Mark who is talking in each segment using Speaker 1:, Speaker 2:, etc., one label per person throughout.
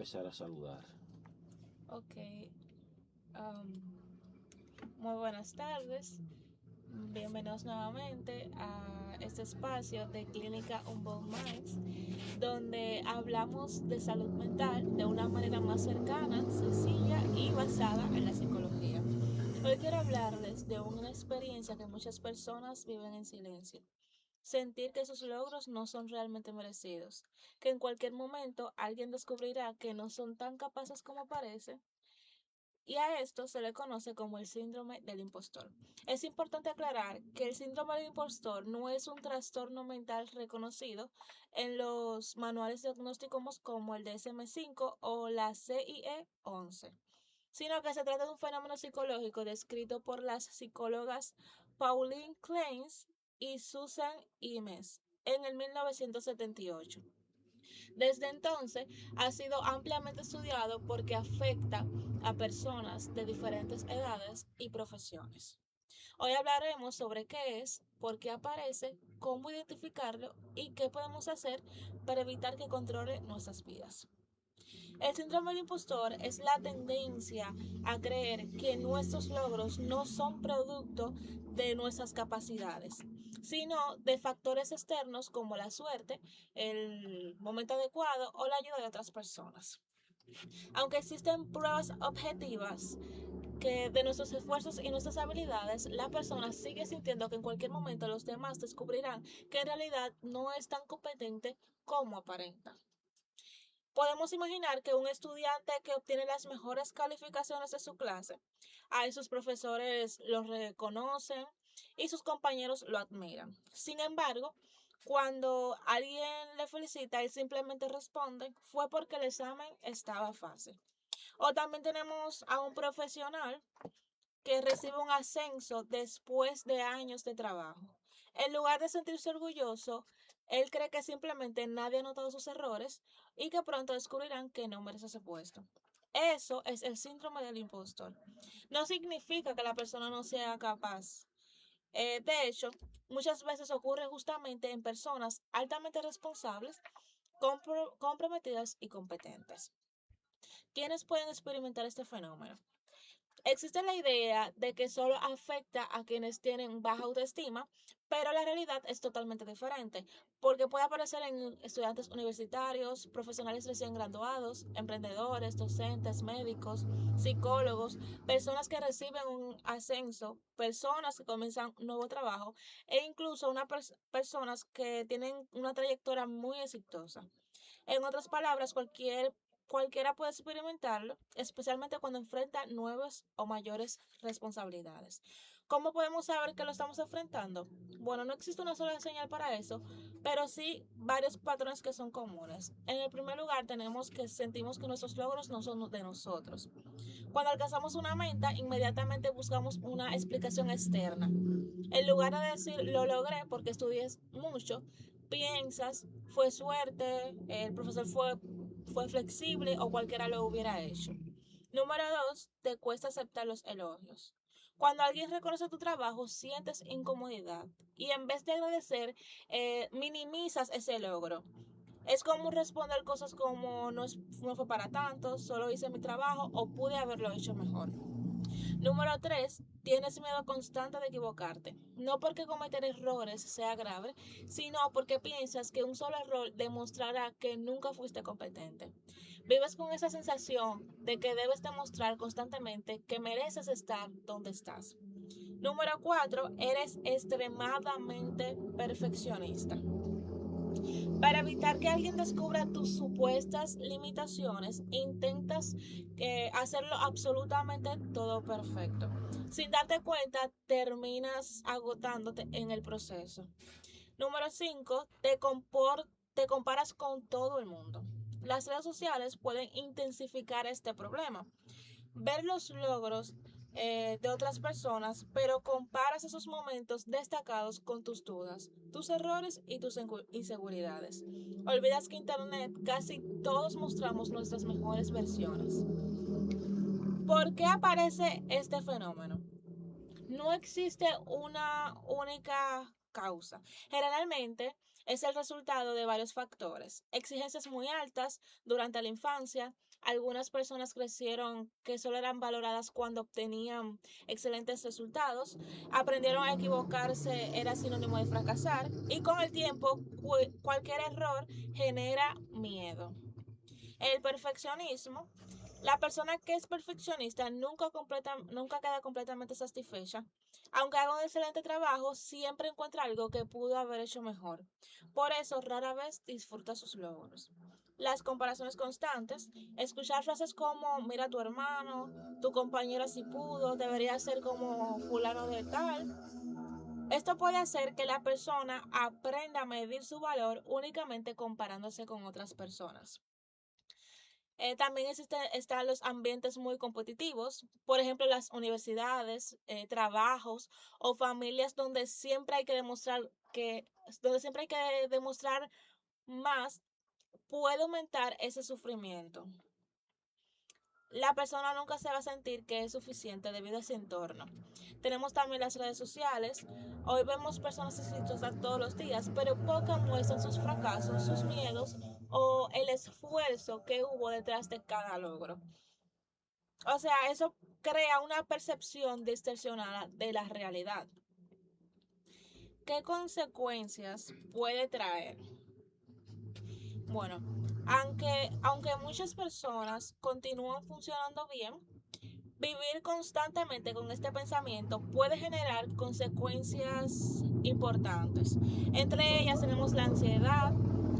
Speaker 1: empezar a saludar.
Speaker 2: Ok, am, muy buenas tardes. Bienvenidos nuevamente a este espacio de Clínica Unbound Minds, donde hablamos de salud mental de una manera más cercana, sencilla y basada en la psicología. Hoy quiero hablarles de una experiencia que muchas personas viven en silencio. Sentir que sus logros no son realmente merecidos, que en cualquier momento alguien descubrirá que no son tan capaces como parece, y a esto se le conoce como el síndrome del impostor. Es importante aclarar que el síndrome del impostor no es un trastorno mental reconocido en los manuales diagnósticos como el DSM-5 o la CIE-11, sino que se trata de un fenómeno psicológico descrito por las psicólogas Pauline Clance y Susan Imes en el 1978. Desde entonces ha sido ampliamente estudiado porque afecta a personas de diferentes edades y profesiones. Hoy hablaremos sobre qué es, por qué aparece, cómo identificarlo y qué podemos hacer para evitar que controle nuestras vidas. El síndrome del impostor es la tendencia a creer que nuestros logros no son producto de nuestras capacidades, sino de factores externos como la suerte, el momento adecuado o la ayuda de otras personas. Aunque existen pruebas objetivas que de nuestros esfuerzos y nuestras habilidades, la persona sigue sintiendo que en cualquier momento los demás descubrirán que en realidad no es tan competente como aparenta. Podemos imaginar que un estudiante que obtiene las mejores calificaciones de su clase, ahí sus profesores lo reconocen y sus compañeros lo admiran. Sin embargo, cuando alguien le felicita, él simplemente responde, fue porque el examen estaba fácil. O también tenemos a un profesional que recibe un ascenso después de años de trabajo. En lugar de sentirse orgulloso, él cree que simplemente nadie ha notado sus errores y que pronto descubrirán que no merece ese puesto. Eso es el síndrome del impostor. No significa que la persona no sea capaz. De hecho, muchas veces ocurre justamente en personas altamente responsables, comprometidas y competentes. ¿Quiénes pueden experimentar este fenómeno? Existe la idea de que solo afecta a quienes tienen baja autoestima, pero la realidad es totalmente diferente, porque puede aparecer en estudiantes universitarios, profesionales recién graduados, emprendedores, docentes, médicos, psicólogos, personas que reciben un ascenso, personas que comienzan un nuevo trabajo e incluso personas que tienen una trayectoria muy exitosa. En otras palabras, cualquiera puede experimentarlo, especialmente cuando enfrenta nuevas o mayores responsabilidades. ¿Cómo podemos saber que lo estamos enfrentando? Bueno, no existe una sola señal para eso, pero sí varios patrones que son comunes. En el primer lugar, tenemos que sentimos que nuestros logros no son de nosotros. Cuando alcanzamos una meta, inmediatamente buscamos una explicación externa. En lugar de decir lo logré porque estudié mucho, piensas fue suerte, el profesor fue flexible o cualquiera lo hubiera hecho. Número dos, te cuesta aceptar los elogios. Cuando alguien reconoce tu trabajo, sientes incomodidad y en vez de agradecer, minimizas ese logro. Es común responder cosas como no fue para tanto, solo hice mi trabajo o pude haberlo hecho mejor. Número 3. Tienes miedo constante de equivocarte. No porque cometer errores sea grave, sino porque piensas que un solo error demostrará que nunca fuiste competente. Vives con esa sensación de que debes demostrar constantemente que mereces estar donde estás. Número 4. Eres extremadamente perfeccionista. Para evitar que alguien descubra tus supuestas limitaciones, intentas hacerlo absolutamente todo perfecto. Sin darte cuenta, terminas agotándote en el proceso. Número 5, te comparas con todo el mundo. Las redes sociales pueden intensificar este problema. Ver los logros de otras personas, pero comparas esos momentos destacados con tus dudas, tus errores y tus inseguridades. Olvidas que en Internet casi todos mostramos nuestras mejores versiones. ¿Por qué aparece este fenómeno? No existe una única causa. Generalmente es el resultado de varios factores. Exigencias muy altas durante la infancia, Algunas personas crecieron que solo eran valoradas cuando obtenían excelentes resultados, aprendieron a equivocarse era sinónimo de fracasar y con el tiempo cualquier error genera miedo. El perfeccionismo. La persona que es perfeccionista nunca queda completamente satisfecha. Aunque haga un excelente trabajo, siempre encuentra algo que pudo haber hecho mejor. Por eso rara vez disfruta sus logros. Las comparaciones constantes, escuchar frases como mira a tu hermano, tu compañero si pudo, debería ser como fulano de tal. Esto puede hacer que la persona aprenda a medir su valor únicamente comparándose con otras personas. También están los ambientes muy competitivos, por ejemplo, las universidades, trabajos o familias donde siempre hay que demostrar más, puede aumentar ese sufrimiento. La persona nunca se va a sentir que es suficiente debido a ese entorno. Tenemos también las redes sociales. Hoy vemos personas exitosas todos los días, pero pocas muestran sus fracasos, sus miedos o el esfuerzo que hubo detrás de cada logro. O sea, eso crea una percepción distorsionada de la realidad. ¿Qué consecuencias puede traer? Bueno, aunque muchas personas continúan funcionando bien, vivir constantemente con este pensamiento puede generar consecuencias importantes. Entre ellas tenemos la ansiedad,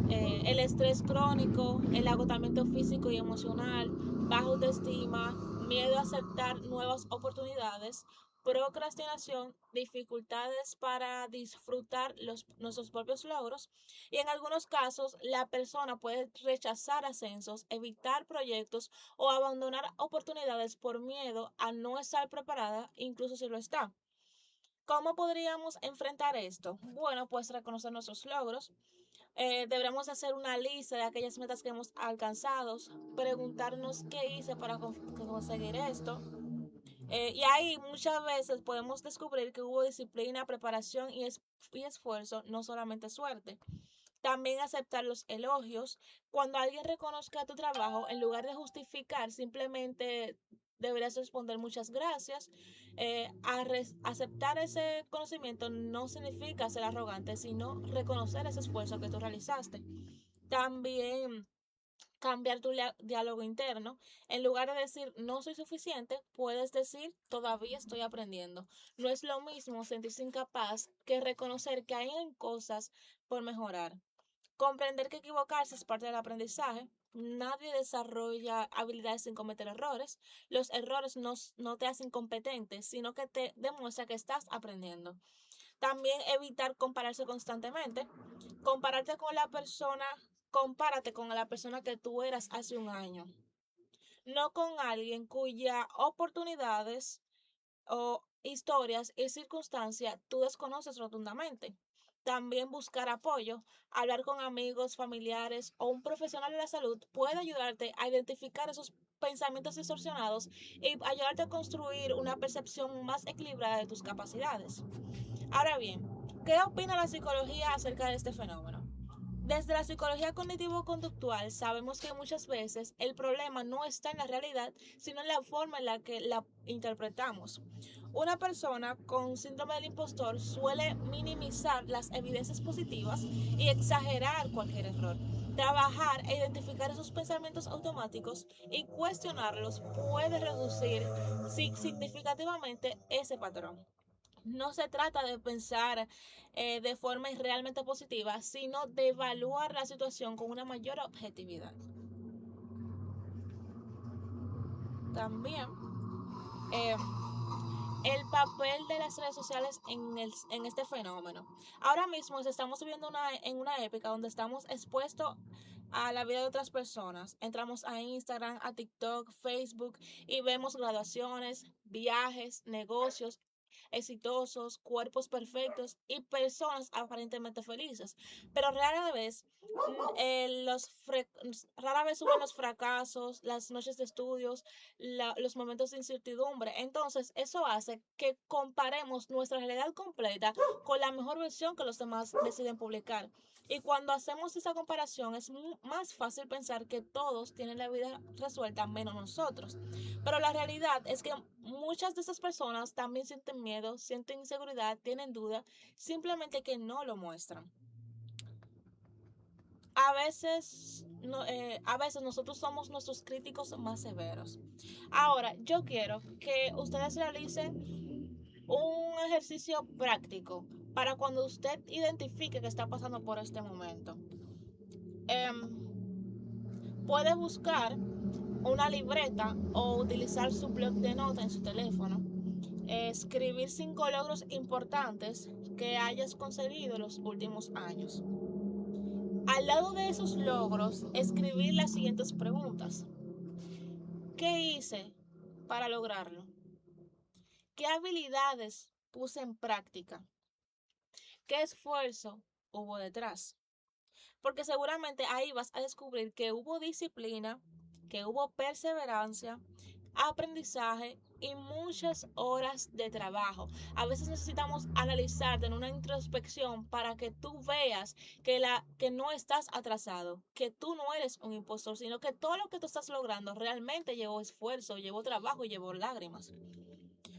Speaker 2: el estrés crónico, el agotamiento físico y emocional, baja autoestima, miedo a aceptar nuevas oportunidades, procrastinación, dificultades para disfrutar nuestros propios logros y en algunos casos la persona puede rechazar ascensos, evitar proyectos o abandonar oportunidades por miedo a no estar preparada, incluso si lo está. ¿Cómo podríamos enfrentar esto? Bueno, pues reconocer nuestros logros. Deberemos hacer una lista de aquellas metas que hemos alcanzado, preguntarnos qué hice para conseguir esto. Y ahí muchas veces podemos descubrir que hubo disciplina, preparación y esfuerzo, no solamente suerte. También aceptar los elogios. Cuando alguien reconozca tu trabajo, en lugar de justificar, simplemente deberías responder muchas gracias. Aceptar ese conocimiento no significa ser arrogante, sino reconocer ese esfuerzo que tú realizaste. También cambiar tu diálogo interno. En lugar de decir no soy suficiente, puedes decir todavía estoy aprendiendo. No es lo mismo sentirse incapaz que reconocer que hay cosas por mejorar. Comprender que equivocarse es parte del aprendizaje. Nadie desarrolla habilidades sin cometer errores. Los errores no te hacen competente, sino que te demuestra que estás aprendiendo. También evitar compararse constantemente. Compararte con la persona, compárate con la persona que tú eras hace un año, no con alguien cuyas oportunidades o historias y circunstancias tú desconoces rotundamente. También buscar apoyo, hablar con amigos, familiares o un profesional de la salud puede ayudarte a identificar esos pensamientos distorsionados y ayudarte a construir una percepción más equilibrada de tus capacidades. Ahora bien, ¿qué opina la psicología acerca de este fenómeno? Desde la psicología cognitivo-conductual sabemos que muchas veces el problema no está en la realidad, sino en la forma en la que la interpretamos. Una persona con síndrome del impostor suele minimizar las evidencias positivas y exagerar cualquier error. Trabajar e identificar esos pensamientos automáticos y cuestionarlos puede reducir significativamente ese patrón. No se trata de pensar de forma realmente positiva, sino de evaluar la situación con una mayor objetividad. También eh, el papel de las redes sociales en este fenómeno. Ahora mismo estamos viviendo en una época donde estamos expuestos a la vida de otras personas. Entramos a Instagram, a TikTok, Facebook y vemos graduaciones, viajes, negocios exitosos, cuerpos perfectos y personas aparentemente felices. Pero rara vez suben los fracasos, las noches de estudios, los momentos de incertidumbre. Entonces, eso hace que comparemos nuestra realidad completa con la mejor versión que los demás deciden publicar. Y cuando hacemos esa comparación es más fácil pensar que todos tienen la vida resuelta menos nosotros. Pero la realidad es que muchas de esas personas también sienten miedo, sienten inseguridad, tienen duda, simplemente que no lo muestran. A veces nosotros somos nuestros críticos más severos. Ahora, yo quiero que ustedes realicen un ejercicio práctico para cuando usted identifique que está pasando por este momento. Puede buscar una libreta o utilizar su blog de notas en su teléfono. Escribir 5 logros importantes que hayas conseguido en los últimos años. Al lado de esos logros, escribir las siguientes preguntas. ¿Qué hice para lograrlo? ¿Qué habilidades puse en práctica? ¿Qué esfuerzo hubo detrás? Porque seguramente ahí vas a descubrir que hubo disciplina, que hubo perseverancia, aprendizaje y muchas horas de trabajo. A veces necesitamos analizarte en una introspección para que tú veas que no estás atrasado, que tú no eres un impostor, sino que todo lo que tú estás logrando realmente llevó esfuerzo, llevó trabajo y llevó lágrimas,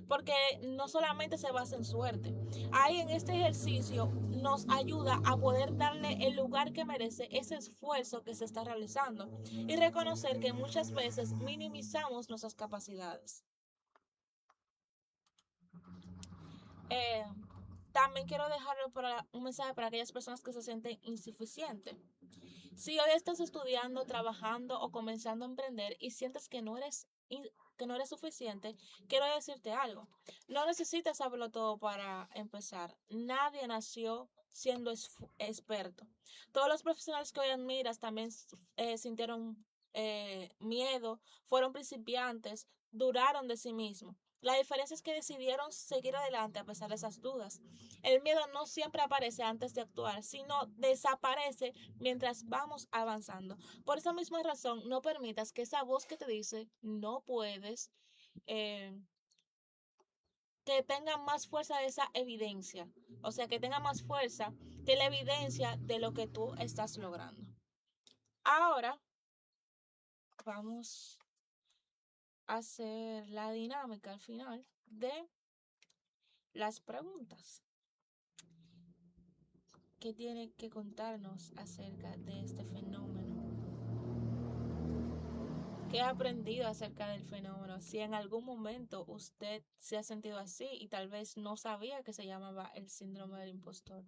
Speaker 2: porque no solamente se basa en suerte. Ahí en este ejercicio nos ayuda a poder darle el lugar que merece ese esfuerzo que se está realizando y reconocer que muchas veces minimizamos nuestras capacidades. Eh, También quiero dejarlo para un mensaje para aquellas personas que se sienten insuficientes. Si hoy estás estudiando, trabajando o comenzando a emprender y sientes que no eres suficiente, quiero decirte algo. No necesitas saberlo todo para empezar. Nadie nació siendo experto. Todos los profesionales que hoy admiras también sintieron miedo, fueron principiantes, duraron de sí mismos. La diferencia es que decidieron seguir adelante a pesar de esas dudas. El miedo no siempre aparece antes de actuar, sino desaparece mientras vamos avanzando. Por esa misma razón, no permitas que esa voz que te dice no puedes, eh, que tenga más fuerza de esa evidencia. O sea, que tenga más fuerza que la evidencia de lo que tú estás logrando. Ahora vamos a hacer la dinámica al final de las preguntas. ¿Qué tiene que contarnos acerca de este fenómeno? ¿Qué ha aprendido acerca del fenómeno? Si en algún momento usted se ha sentido así y tal vez no sabía que se llamaba el síndrome del impostor.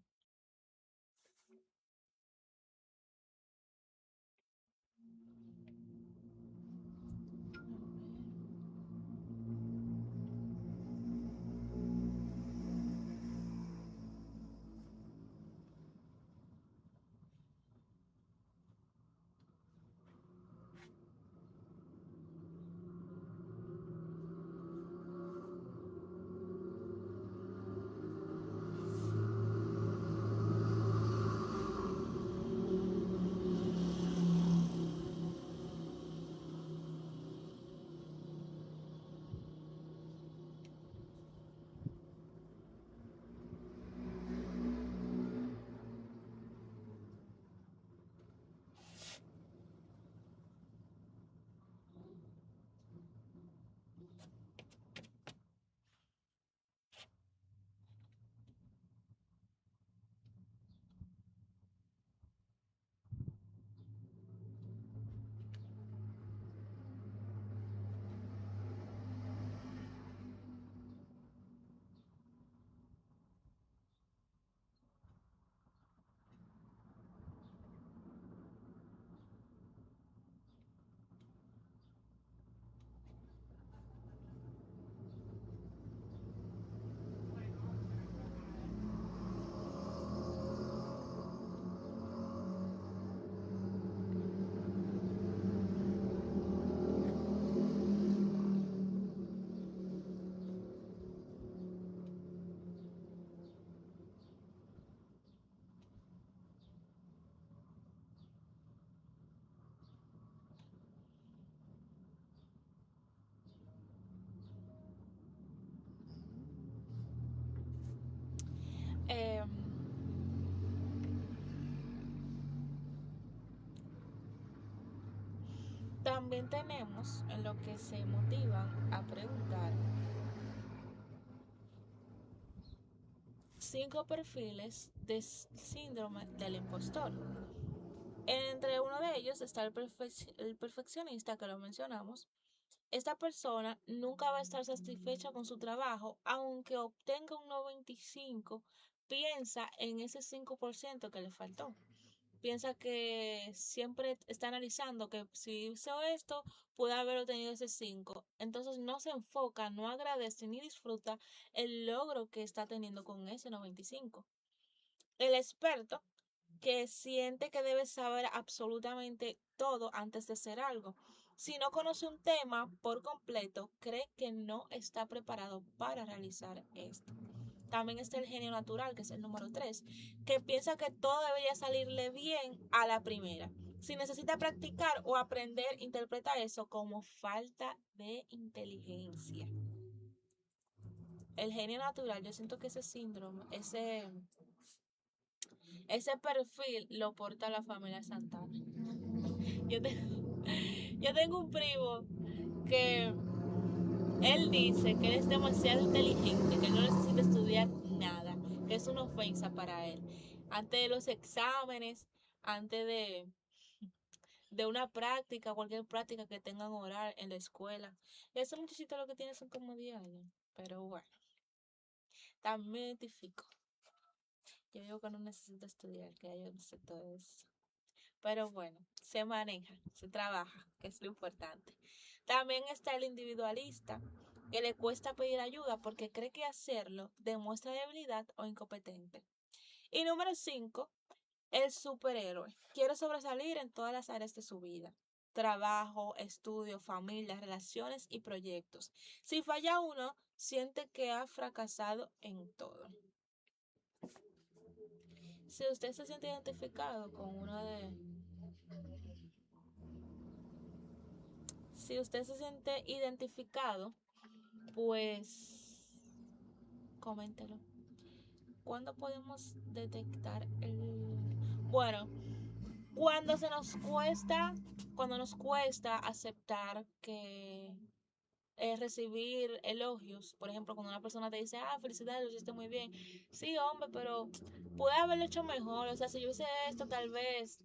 Speaker 2: También tenemos en lo que se motivan a preguntar 5 perfiles de síndrome del impostor. Entre uno de ellos está el perfeccionista que lo mencionamos. Esta persona nunca va a estar satisfecha con su trabajo, aunque obtenga un 95, piensa en ese 5% que le faltó. Piensa que siempre está analizando que si hizo esto, puede haber obtenido ese 5. Entonces no se enfoca, no agradece ni disfruta el logro que está teniendo con ese 95. El experto que siente que debe saber absolutamente todo antes de hacer algo. Si no conoce un tema por completo, cree que no está preparado para realizar esto. También está el genio natural, que es el número 3, que piensa que todo debería salirle bien a la primera. Si necesita practicar o aprender, interpreta eso como falta de inteligencia. El genio natural, yo siento que ese síndrome, ese perfil lo porta la familia Santana. Yo, te- yo tengo un primo que él dice que él es demasiado inteligente, que él no necesita estudiar nada, que es una ofensa para él. Antes de los exámenes, antes de una práctica, cualquier práctica que tengan oral en la escuela. Ese muchachito lo que tiene son como 10 años. Pero bueno, también me identifico. Yo digo que no necesito estudiar, que yo no sé todo eso. Pero bueno, se maneja, se trabaja, que es lo importante. También está el individualista, que le cuesta pedir ayuda porque cree que hacerlo demuestra debilidad o incompetente. Y número 5, el superhéroe. Quiere sobresalir en todas las áreas de su vida. Trabajo, estudio, familia, relaciones y proyectos. Si falla uno, siente que ha fracasado en todo. Si usted se siente identificado con uno de Si usted se siente identificado, pues coméntelo. ¿Cuándo podemos detectar el...? Bueno, cuando se nos cuesta, cuando nos cuesta aceptar que recibir elogios, por ejemplo, cuando una persona te dice, felicidades, lo hiciste muy bien. Sí, hombre, pero pude haberlo hecho mejor. O sea, si yo hice esto, tal vez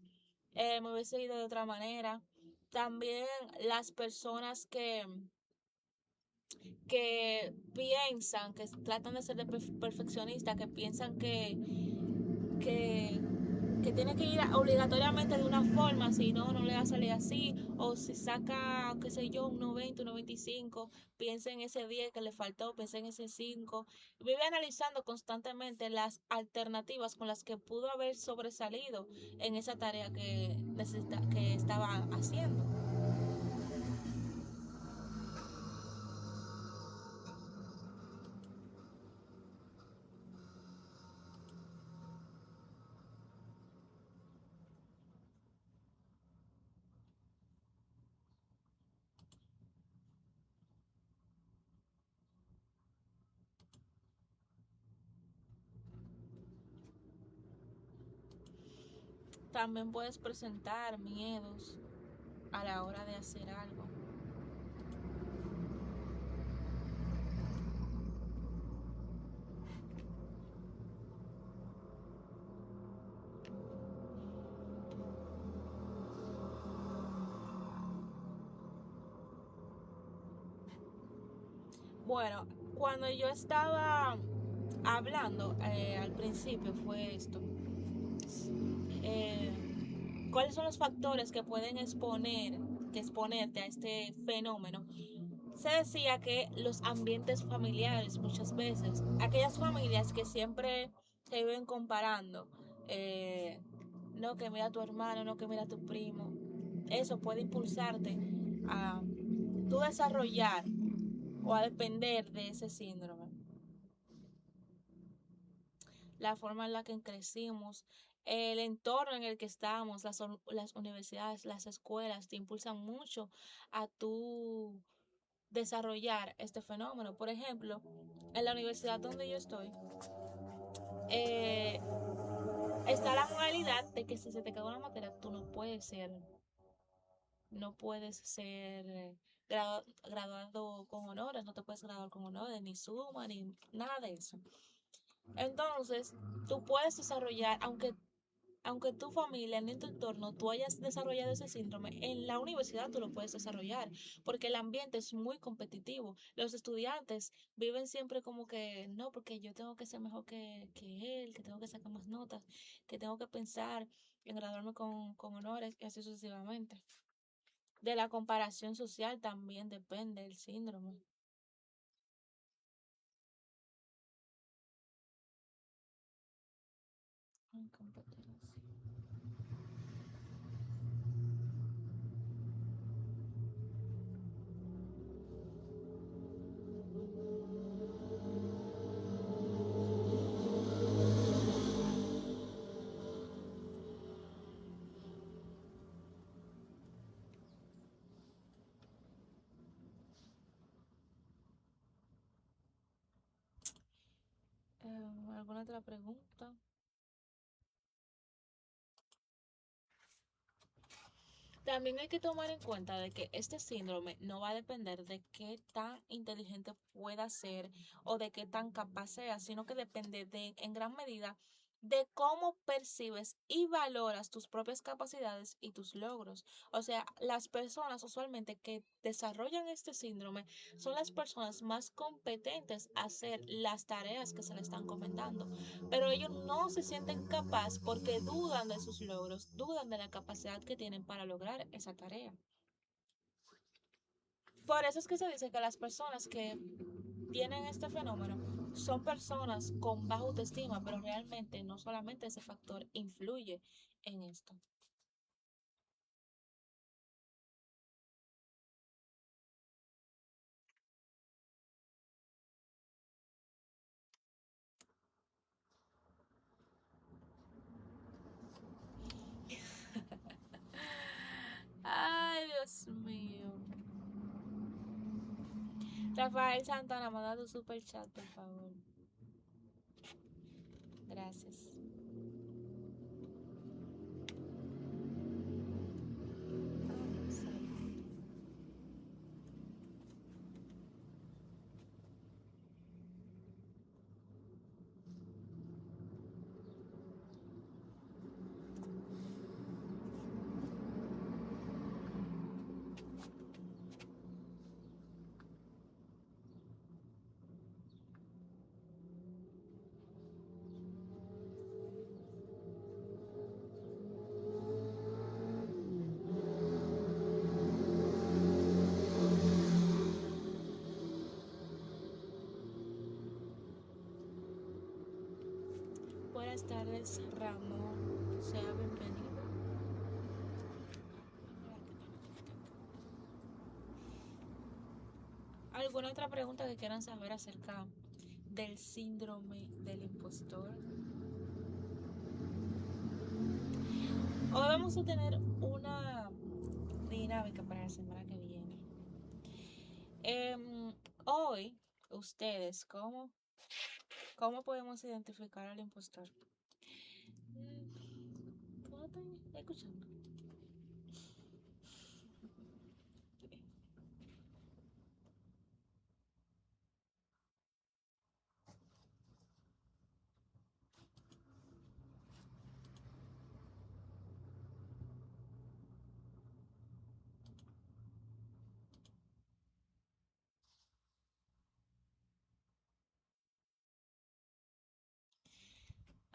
Speaker 2: me hubiese ido de otra manera. También las personas que piensan, que tratan de ser de perfeccionistas, que piensan que, que tiene que ir obligatoriamente de una forma, si no, no le va a salir así, o si saca, qué sé yo, un 90, un 95, piensa en ese 10 que le faltó, piensa en ese 5, vive analizando constantemente las alternativas con las que pudo haber sobresalido en esa tarea que estaba haciendo. También puedes presentar miedos a la hora de hacer algo. Bueno, cuando yo estaba hablando al principio fue esto. Eh, ¿Cuáles son los factores que pueden exponerte a este fenómeno? Se decía que los ambientes familiares muchas veces, aquellas familias que siempre se viven comparando, eh, no que mira a tu hermano, no que mira a tu primo, eso puede impulsarte a tú desarrollar o a depender de ese síndrome. La forma en la que crecimos, el entorno en el que estamos, las universidades, las escuelas, te impulsan mucho a tu desarrollar este fenómeno. Por ejemplo, en la universidad donde yo estoy, eh, está la modalidad de que si se te queda una materia, tú no puedes ser no puedes ser graduado con honores, no te puedes graduar con honores, ni suma, ni nada de eso. Entonces, tú puedes desarrollar, aunque tu familia, en tu entorno, tú hayas desarrollado ese síndrome, en la universidad tú lo puedes desarrollar, porque el ambiente es muy competitivo. Los estudiantes viven siempre como que, no, porque yo tengo que ser mejor que él, que tengo que sacar más notas, que tengo que pensar en graduarme con honores, y así sucesivamente. De la comparación social también depende el síndrome. Ay, competencia. ¿Alguna otra pregunta? También hay que tomar en cuenta de que este síndrome no va a depender de qué tan inteligente pueda ser o de qué tan capaz sea, sino que depende de, en gran medida, de cómo percibes y valoras tus propias capacidades y tus logros. O sea, las personas usualmente que desarrollan este síndrome son las personas más competentes a hacer las tareas que se le están comentando, pero ellos no se sienten capaces porque dudan de sus logros, dudan de la capacidad que tienen para lograr esa tarea. Por eso es que se dice que las personas que tienen este fenómeno son personas con baja autoestima, pero realmente no solamente ese factor influye en esto. Ay, Dios mío. Rafael Santana, manda tu super chat, por favor. Gracias. Buenas tardes, Ramón. Sea bienvenido. ¿Alguna otra pregunta que quieran saber acerca del síndrome del impostor? Hoy vamos a tener una dinámica para la semana que viene. Hoy, ustedes, ¿cómo podemos identificar al impostor? ¿Cómo están escuchando?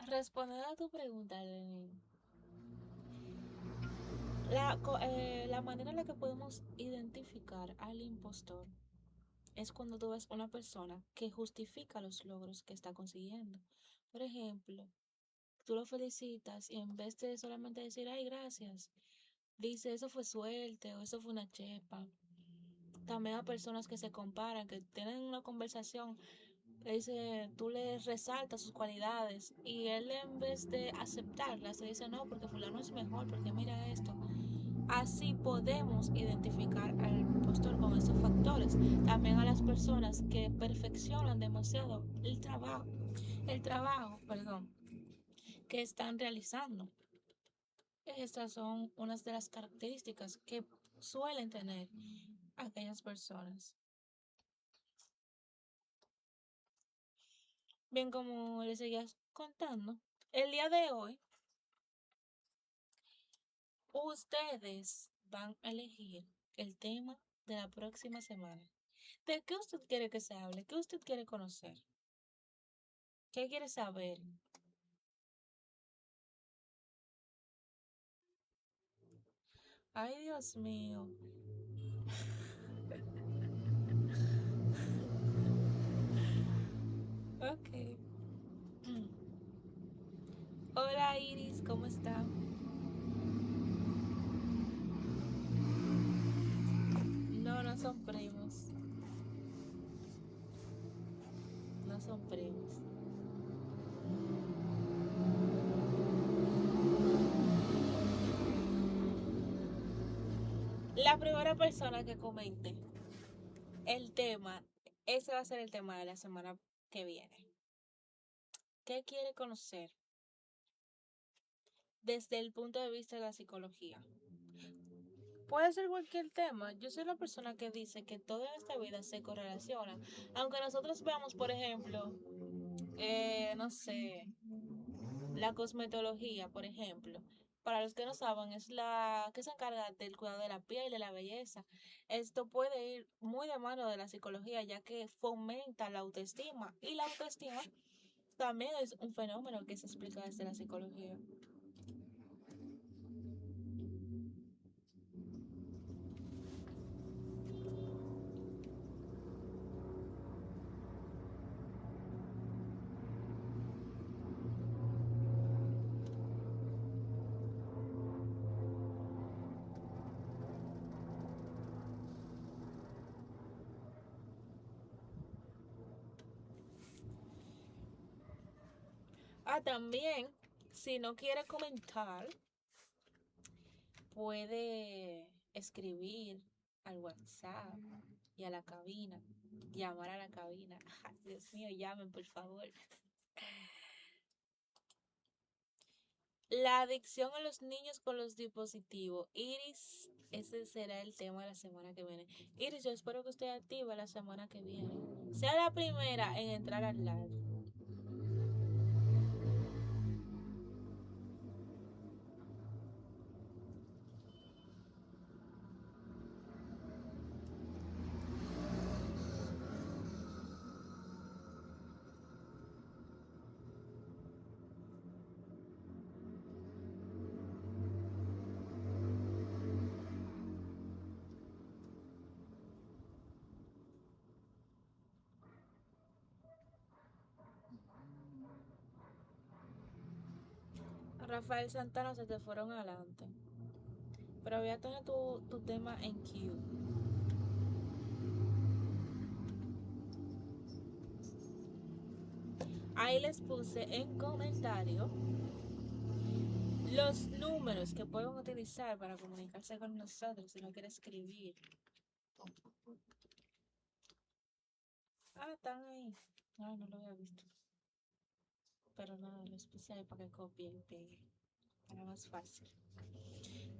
Speaker 2: Responder a tu pregunta, Lenin. La manera en la que podemos identificar al impostor es cuando tú ves una persona que justifica los logros que está consiguiendo. Por ejemplo, tú lo felicitas y en vez de solamente decir, ay, gracias, dice, eso fue suerte o eso fue una chepa. También a personas que se comparan, que tienen una conversación, le dice, tú le resaltas sus cualidades y él en vez de aceptarlas, le dice, no, porque fulano es mejor, porque mira esto. Así podemos identificar al impostor con esos factores. También a las personas que perfeccionan demasiado el trabajo, que están realizando. Estas son unas de las características que suelen tener aquellas personas. Bien, como les seguía contando, el día de hoy ustedes van a elegir el tema de la próxima semana. ¿De qué usted quiere que se hable? ¿Qué usted quiere conocer? ¿Qué quiere saber? Ay, Dios mío. Ok. Hola Iris, ¿cómo está? No, no son primos. No son primos. La primera persona que comente el tema, ese va a ser el tema de la semana que viene. ¿Qué quiere conocer desde el punto de vista de la psicología? Puede ser cualquier tema. Yo soy la persona que dice que todo en esta vida se correlaciona. Aunque nosotros veamos, por ejemplo, no sé, la cosmetología, por ejemplo. Para los que no saben, es la que se encarga del cuidado de la piel y de la belleza. Esto puede ir muy de mano de la psicología, ya que fomenta la autoestima. Y la autoestima también es un fenómeno que se explica desde la psicología. Ah, también, si no quiere comentar, puede escribir al WhatsApp y a la cabina, llamar a la cabina. Ay, Dios mío, llamen, por favor. La adicción a los niños con los dispositivos. Iris, ese será el tema de la semana que viene. Iris, yo espero que esté activa la semana que viene. Sea la primera en entrar al live. Rafael Santana se te fueron adelante. Pero voy a tener tu tema en queue. Ahí les puse en comentario los números que pueden utilizar para comunicarse con nosotros si no quiere escribir. Ah, están ahí. Ay, no lo había visto. Pero nada, los puse ahí para que copie y pegue. Para más fácil.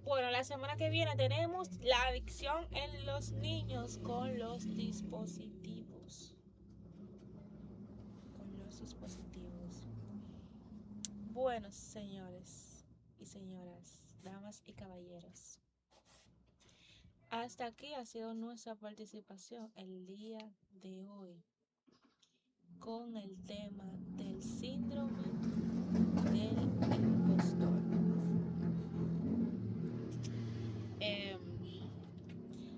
Speaker 2: Bueno, la semana que viene tenemos la adicción en los niños con los dispositivos. Con los dispositivos. Bueno, señores y señoras, damas y caballeros. Hasta aquí ha sido nuestra participación el día de hoy con el tema del síndrome del impostor. Eh,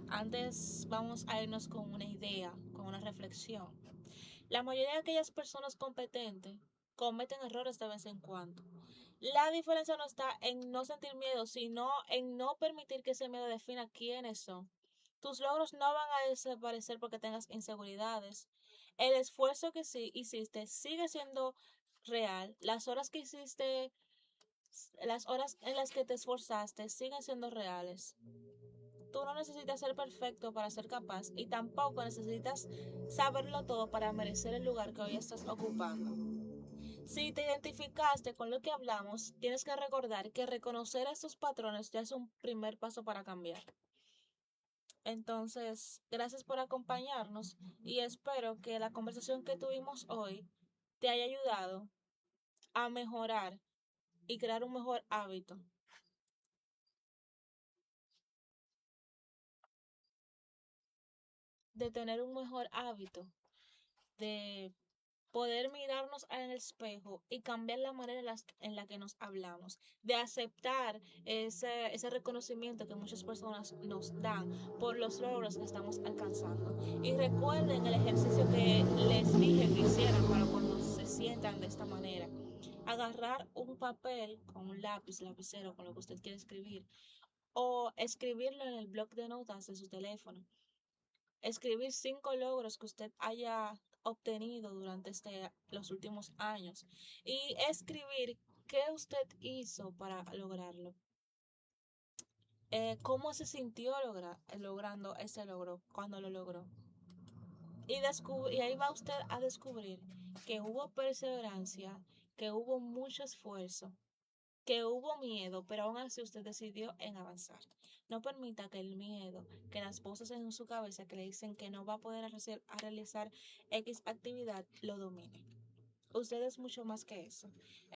Speaker 2: Antes vamos a irnos con una idea, con una reflexión. La mayoría de aquellas personas competentes cometen errores de vez en cuando. La diferencia no está en no sentir miedo, sino en no permitir que ese miedo defina quiénes son. Tus logros no van a desaparecer porque tengas inseguridades. El esfuerzo que sí hiciste sigue siendo real. Las horas en las que te esforzaste siguen siendo reales. Tú no necesitas ser perfecto para ser capaz y tampoco necesitas saberlo todo para merecer el lugar que hoy estás ocupando. Si te identificaste con lo que hablamos, tienes que recordar que reconocer estos patrones ya es un primer paso para cambiar. Entonces, gracias por acompañarnos y espero que la conversación que tuvimos hoy te haya ayudado a mejorar y crear un mejor hábito, de tener un mejor hábito, de poder mirarnos en el espejo y cambiar la manera en la que nos hablamos, de aceptar ese reconocimiento que muchas personas nos dan por los logros que estamos alcanzando. Y recuerden el ejercicio que les dije que hicieran para cuando se sientan de esta manera. Agarrar un papel con un lápiz, lapicero, con lo que usted quiere escribir, o escribirlo en el bloc de notas de su teléfono. Escribir 5 logros que usted haya obtenido durante los últimos años y escribir qué usted hizo para lograrlo. Cómo se sintió logrando ese logro, cuando lo logró. Y ahí va usted a descubrir que hubo perseverancia, que hubo mucho esfuerzo, que hubo miedo, pero aún así usted decidió en avanzar. No permita que el miedo, que las voces en su cabeza que le dicen que no va a poder a realizar X actividad, lo domine. Usted es mucho más que eso.